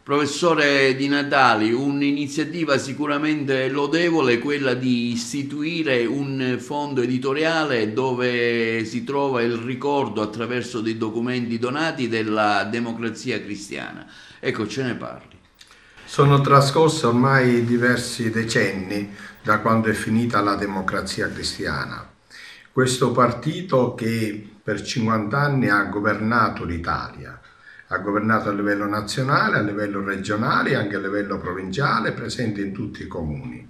Professore Di Natali, un'iniziativa sicuramente lodevole è quella di istituire un fondo editoriale dove si trova il ricordo attraverso dei documenti donati della Democrazia Cristiana. Ecco, ce ne parli. Sono trascorsi ormai diversi decenni da quando è finita la Democrazia Cristiana. Questo partito che per 50 anni ha governato l'Italia, ha governato a livello nazionale, a livello regionale e anche a livello provinciale, presente in tutti i comuni.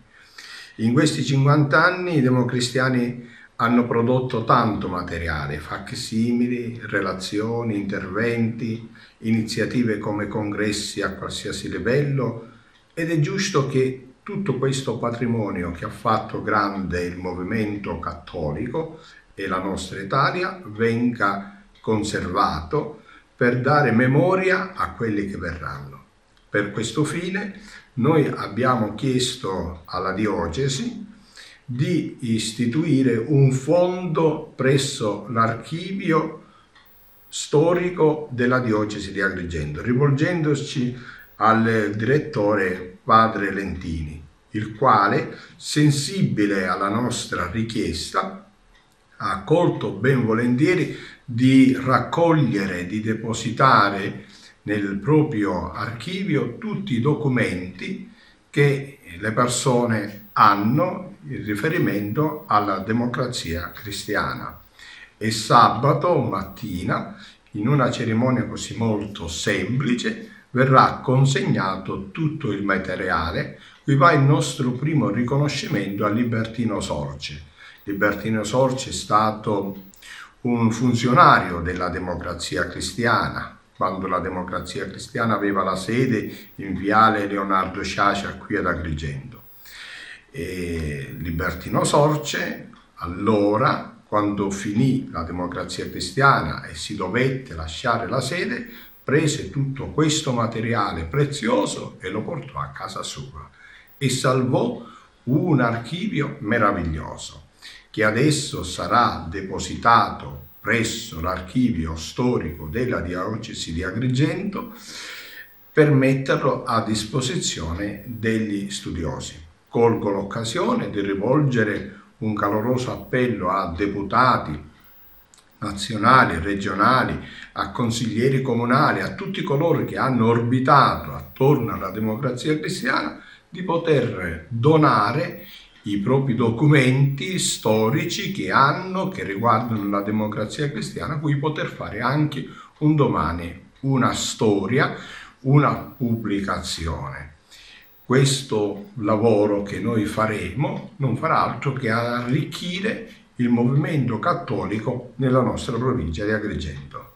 In questi 50 anni i democristiani hanno prodotto tanto materiale, facsimili, relazioni, interventi, iniziative come congressi a qualsiasi livello, ed è giusto che tutto questo patrimonio che ha fatto grande il movimento cattolico e la nostra Italia venga conservato per dare memoria a quelli che verranno. Per questo fine noi abbiamo chiesto alla diocesi di istituire un fondo presso l'archivio storico della diocesi di Agrigento, rivolgendoci al direttore padre Lentini, il quale, sensibile alla nostra richiesta, ha accolto ben volentieri di raccogliere, di depositare nel proprio archivio tutti i documenti che le persone hanno in riferimento alla Democrazia Cristiana. E sabato mattina, in una cerimonia così molto semplice, verrà consegnato tutto il materiale, cui va il nostro primo riconoscimento a Libertino Sorge. Libertino Sorge è stato un funzionario della Democrazia Cristiana, quando la Democrazia Cristiana aveva la sede in Viale Leonardo Sciascia qui ad Agrigento. E Libertino Sorge, allora, quando finì la Democrazia Cristiana e si dovette lasciare la sede, prese tutto questo materiale prezioso e lo portò a casa sua e salvò un archivio meraviglioso che adesso sarà depositato presso l'archivio storico della diocesi di Agrigento per metterlo a disposizione degli studiosi. Colgo l'occasione di rivolgere un caloroso appello a deputati nazionali, regionali, a consiglieri comunali, a tutti coloro che hanno orbitato attorno alla Democrazia Cristiana di poter donare i propri documenti storici che riguardano la Democrazia Cristiana, cui poter fare anche un domani una storia, una pubblicazione. Questo lavoro che noi faremo non farà altro che arricchire il movimento cattolico nella nostra provincia di Agrigento.